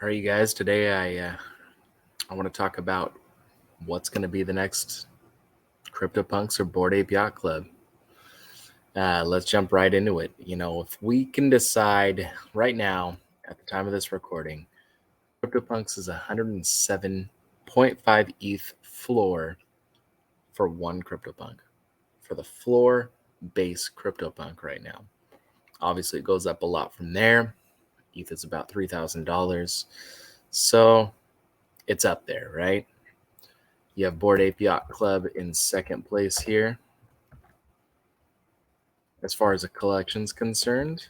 All right, you guys. Today, I want to talk about what's going to be the next Cryptopunks or Bored Ape Yacht Club. Let's jump right into it. If we can decide right now, at the time of this recording, Cryptopunks is 107.5 ETH floor for one Cryptopunk, for the floor base Cryptopunk right now. Obviously, it goes up a lot from there. ETH is about $3,000, so it's up there, right? You have Bored Ape Yacht Club in second place here. As far as a collection's concerned,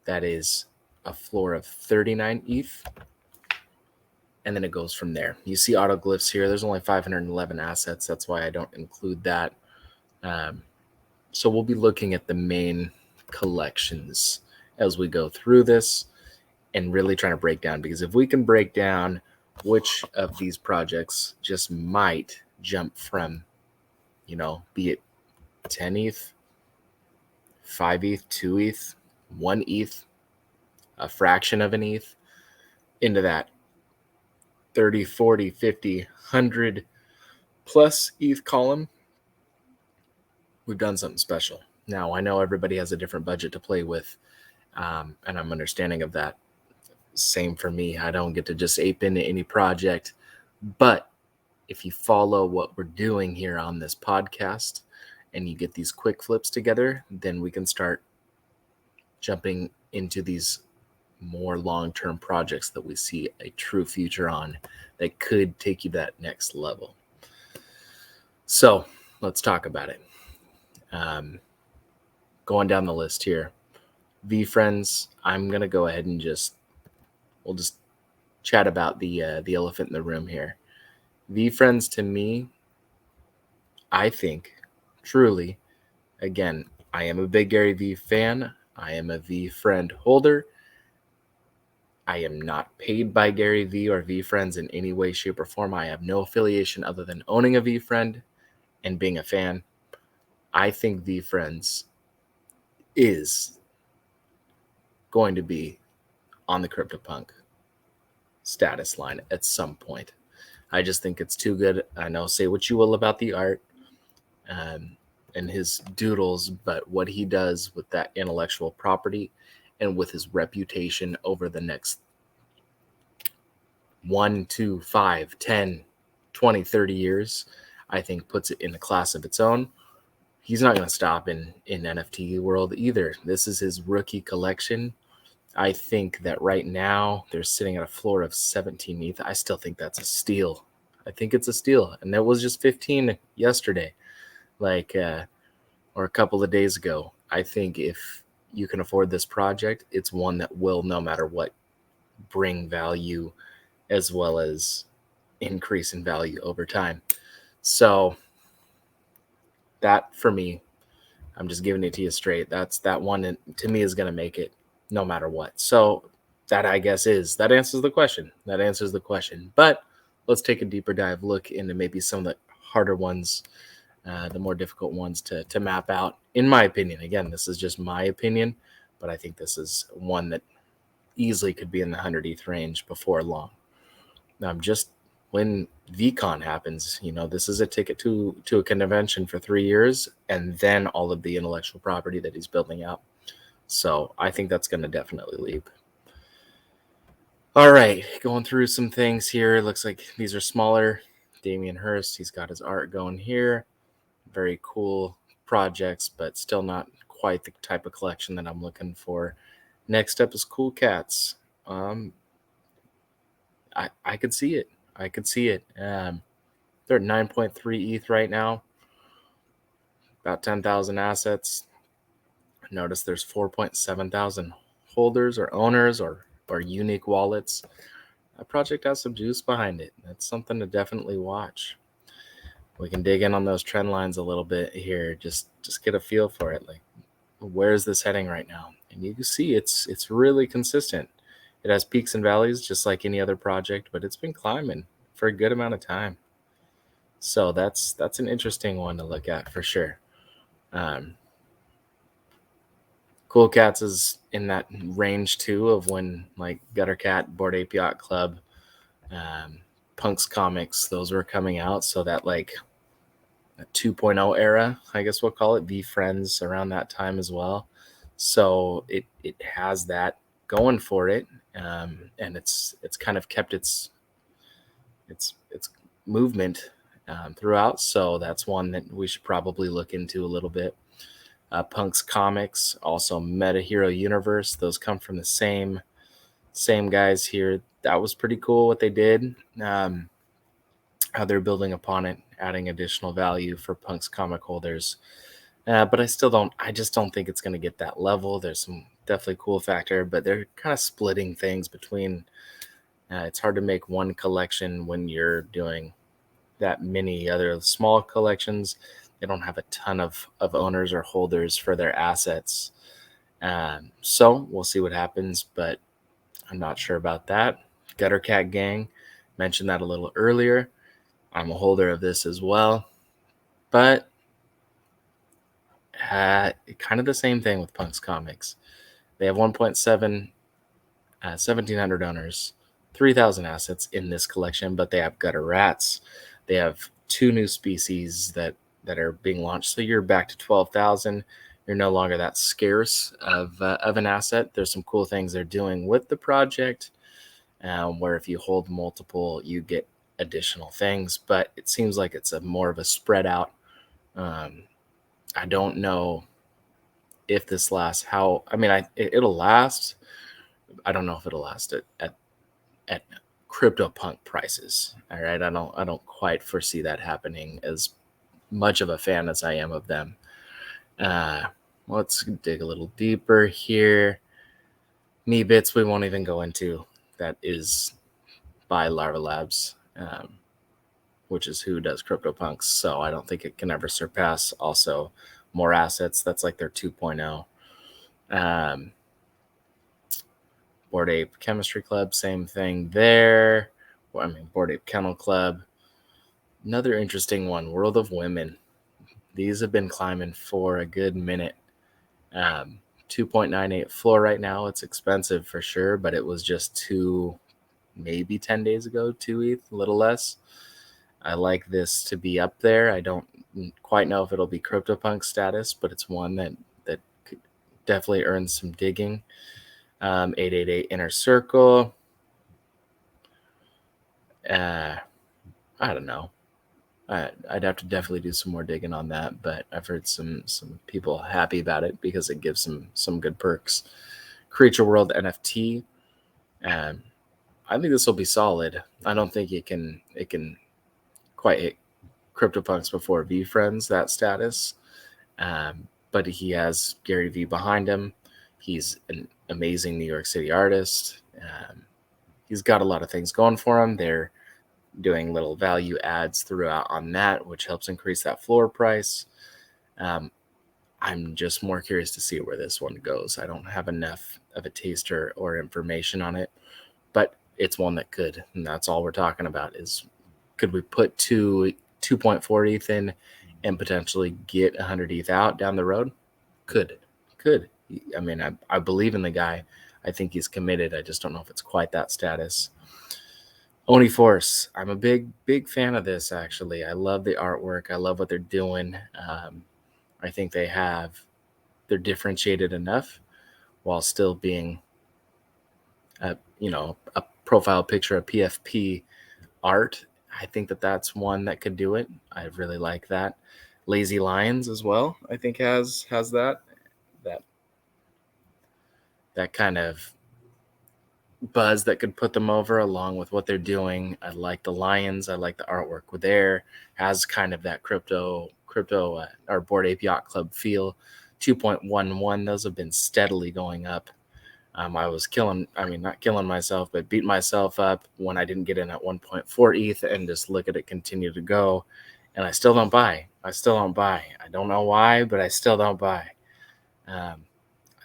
that is a floor of 39 ETH. And then it goes from there. You see autoglyphs here. There's only 511 assets. That's why I don't include that. So we'll be looking at the main collections as we go through this and really trying to break down. Because if we can break down which of these projects just might jump from, be it 10 ETH, 5 ETH, 2 ETH, 1 ETH, a fraction of an ETH, into that 30, 40, 50, 100 plus ETH column, we've done something special. Now, I know everybody has a different budget to play with, and I'm understanding of that. Same for me. I don't get to just ape into any project. But if you follow what we're doing here on this podcast and you get these quick flips together, then we can start jumping into these more long-term projects that we see a true future on that could take you that next level. So let's talk about it. Going down the list here, VeeFriends. I'm gonna go ahead and we'll just chat about the elephant in the room here. VeeFriends, to me, I think truly, again, I am a big Gary Vee fan. I am a VeeFriend holder. I am not paid by Gary Vee or VeeFriends in any way, shape, or form. I have no affiliation other than owning a VeeFriend and being a fan. I think VeeFriends is going to be on the CryptoPunk status line at some point. I just think it's too good. I know, say what you will about the art and his doodles, but what he does with that intellectual property and with his reputation over the next 1, 2, 5, 10, 20, 30 years, I think puts it in a class of its own. He's not going to stop in NFT world either. This is his rookie collection. I think that right now they're sitting at a floor of 17 ETH. I still think that's a steal. I think it's a steal. And that was just 15 yesterday, or a couple of days ago. I think if you can afford this project, it's one that will, no matter what, bring value as well as increase in value over time. So that, for me, I'm just giving it to you straight. That one that, to me, is going to make it no matter what. So that, I guess, that answers the question. But let's take a deeper dive look into maybe some of the harder ones, the more difficult ones to map out, in my opinion. Again, this is just my opinion, but I think this is one that easily could be in the 100 ETH range before long. Just when VCon happens, this is a ticket to a convention for 3 years, and then all of the intellectual property that he's building out. So I think that's going to definitely leap. All right, going through some things here. Looks like these are smaller. Damien Hirst, he's got his art going here. Very cool projects, but still not quite the type of collection that I'm looking for. Next up is Cool Cats. I could see it. They're at 9.3 ETH right now, about 10,000 assets. Notice there's 4.7 thousand holders or owners or unique wallets. That project has some juice behind it. That's something to definitely watch. We can dig in on those trend lines a little bit here. Just get a feel for it. Like, where is this heading right now? And you can see it's really consistent. It has peaks and valleys just like any other project, but it's been climbing for a good amount of time. So that's an interesting one to look at for sure. Cool Cats is in that range too of when like Gutter Cat, Bored Ape Yacht Club, Punk's Comics, those were coming out. So that like a 2.0 era, I guess we'll call it, V Friends around that time as well. So it has that going for it, and it's kind of kept its movement throughout. So that's one that we should probably look into a little bit. Punk's Comics, also Meta Hero Universe. Those come from the same guys here. That was pretty cool what they did. How they're building upon it, adding additional value for Punk's comic holders. But I just don't think it's going to get that level. There's some definitely cool factor, but they're kind of splitting things between. It's hard to make one collection when you're doing that many other small collections. They don't have a ton of owners or holders for their assets. So we'll see what happens, but I'm not sure about that. Gutter Cat Gang, mentioned that a little earlier. I'm a holder of this as well, but kind of the same thing with Punk's Comics. They have 1.7, 1,700 owners, 3,000 assets in this collection, but they have gutter rats. They have 2 new species that are being launched. So you're back to 12,000. You're no longer that scarce of an asset. There's some cool things they're doing with the project, where if you hold multiple, you get additional things, but it seems like it's more of a spread out. I don't know if this lasts. It'll last. I don't know if it'll last at Cryptopunk prices. All right, I don't quite foresee that happening. As much of a fan as I am of them. Let's dig a little deeper here. Knee bits we won't even go into. That is by Larva Labs, which is who does CryptoPunks. So I don't think it can ever surpass. Also, more assets. That's like their 2.0. Bored Ape Chemistry Club, same thing there. Bored Ape Kennel Club. Another interesting one, World of Women. These have been climbing for a good minute. 2.98 floor right now. It's expensive for sure, but it was just maybe 10 days ago, 2 ETH, a little less. I like this to be up there. I don't quite know if it'll be CryptoPunk status, but it's one that could definitely earn some digging. 888 Inner Circle. I don't know. I'd have to definitely do some more digging on that, but I've heard some people happy about it because it gives some good perks. Creature World NFT. I think this will be solid. I don't think it can quite hit CryptoPunks before V Friends, that status. But he has Gary V behind him. He's an amazing New York City artist. He's got a lot of things going for him. They're doing little value adds throughout on that, which helps increase that floor price. I'm just more curious to see where this one goes. I don't have enough of a taster or information on it, but it's one that could, and that's all we're talking about is, could we put 2.4 ETH in and potentially get 100 ETH out down the road? Could. I mean, I believe in the guy. I think he's committed. I just don't know if it's quite that status. Oni Force. I'm a big fan of this, actually. I love the artwork. I love what they're doing. I think they're differentiated enough while still being a profile picture of PFP art. I think that's one that could do it. I really like that. Lazy Lions as well, I think has that kind of buzz that could put them over, along with what they're doing. I like the Lions. I like the artwork with there. Has kind of that crypto or Bored Ape Yacht Club feel. 2.11. Those have been steadily going up. I was not killing myself, but beating myself up when I didn't get in at 1.4 ETH and just look at it continue to go. And I still don't buy. I don't know why, but I still don't buy.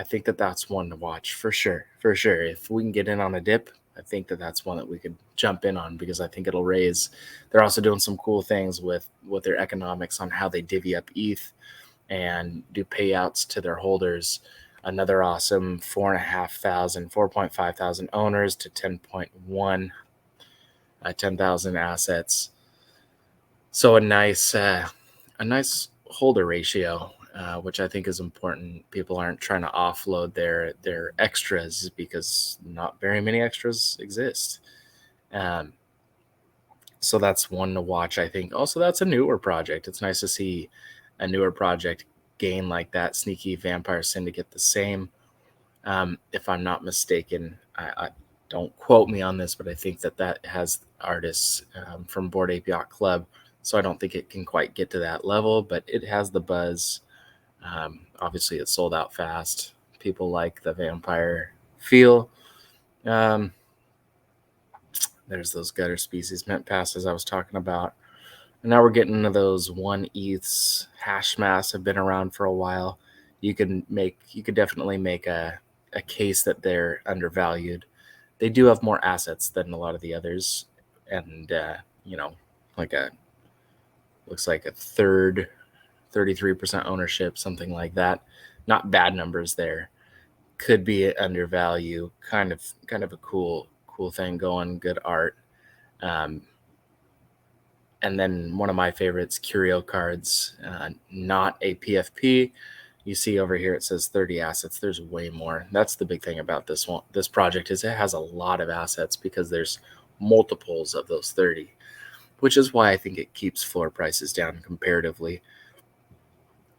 I think that's one to watch for sure. If we can get in on a dip, I think that's one that we could jump in on, because I think it'll raise. They're also doing some cool things with their economics on how they divvy up ETH and do payouts to their holders. Another awesome 4,500, 4,500 owners to 10.1, 10,000 assets. So a nice holder ratio, which I think is important. People aren't trying to offload their extras because not very many extras exist. So that's one to watch, I think. Also, that's a newer project. It's nice to see a newer project gain like that. Sneaky Vampire Syndicate, the same. If I'm not mistaken, I don't quote me on this, but I think that has artists from Bored Ape Yacht Club. So I don't think it can quite get to that level, but it has the buzz. Obviously, it sold out fast. People like the vampire feel. Um, there's those gutter species mint passes I was talking about. And now we're getting into those 1 ETHs. Hash mass have been around for a while. You could definitely make a case that they're undervalued. They do have more assets than a lot of the others, and like looks like a third, 33% ownership, something like that. Not bad numbers there. Could be undervalue. Kind of a cool thing going. Good art. And then one of my favorites, Curio cards, not a PFP. You see over here it says 30 assets. There's way more. That's the big thing about this project is it has a lot of assets because there's multiples of those 30, which is why I think it keeps floor prices down comparatively.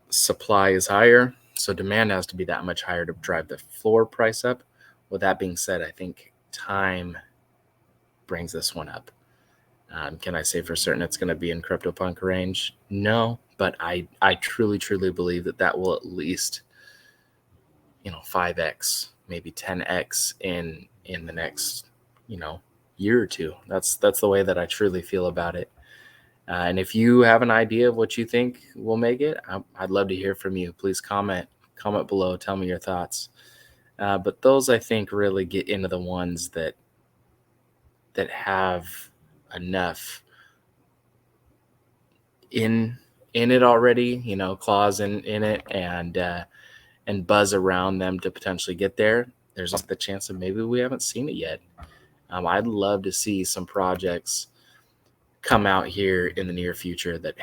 Supply is higher, so demand has to be that much higher to drive the floor price up. With that being said, I think time brings this one up. Can I say for certain it's going to be in Cryptopunk range? No, but I truly believe that will at least 5x, maybe 10x in the next year or two. That's the way that I truly feel about it. And if you have an idea of what you think will make it, I'd love to hear from you. Please comment below. Tell me your thoughts. But those I think really get into the ones that have enough in it already, claws in it, and buzz around them to potentially get there. There's also the chance that maybe we haven't seen it yet. I'd love to see some projects come out here in the near future that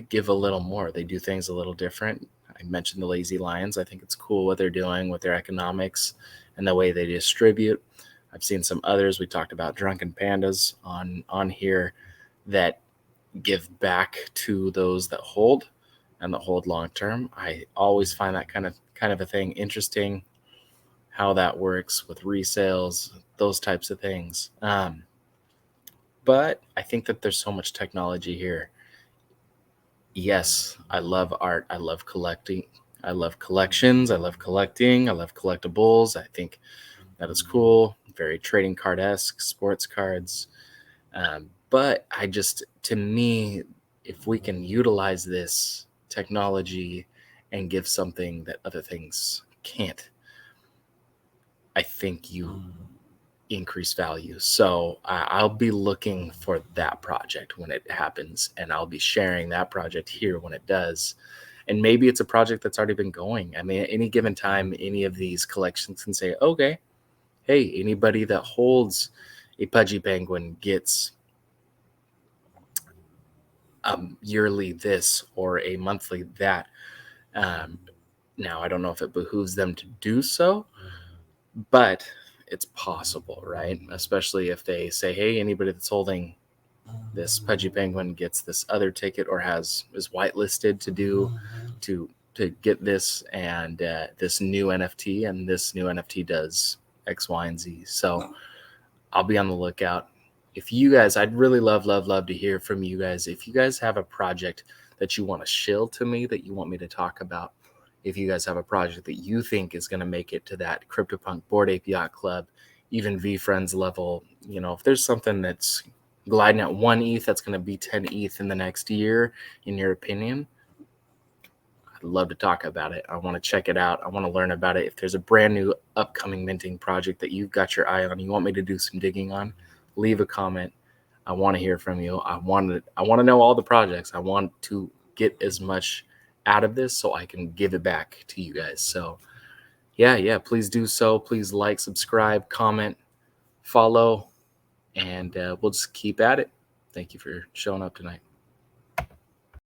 give a little more. They do things a little different. I mentioned the Lazy Lions. I think it's cool what they're doing with their economics and the way they distribute. I've seen some others. We talked about Drunken Pandas on here that give back to those that hold and that hold long term. I always find that kind of a thing interesting, how that works with resales, those types of things. But I think that there's so much technology here. Yes, I love art. I love collecting. I love collections. I love collecting. I love collectibles. I think that is cool. Very trading card-esque, sports cards. But to me, if we can utilize this technology and give something that other things can't, I think you increase value. So I'll be looking for that project when it happens, and I'll be sharing that project here when it does. And maybe it's a project that's already been going. I mean, at any given time, any of these collections can say, okay, hey, anybody that holds a Pudgy Penguin gets yearly this or a monthly that. Now, I don't know if it behooves them to do so, but it's possible, right? Especially if they say, hey, anybody that's holding this Pudgy Penguin gets this other ticket or is whitelisted to get this and this new NFT, and this new NFT does X, Y, and Z. So I'll be on the lookout. If you guys, I'd really love to hear from you guys. If you guys have a project that you want to shill to me, that you want me to talk about, if you guys have a project that you think is going to make it to that Cryptopunk Bored Ape Yacht Club, even VFriends level, if there's something that's gliding at 1 ETH that's going to be 10 ETH in the next year, in your opinion, I'd love to talk about it. I want to check it out. I want to learn about it. If there's a brand new upcoming minting project that you've got your eye on, you want me to do some digging on, leave a comment. I want to hear from you. I want to know all the projects. I want to get as much out of this so I can give it back to you guys. So yeah, please do so. Please like, subscribe, comment, follow, and we'll just keep at it. Thank you for showing up tonight.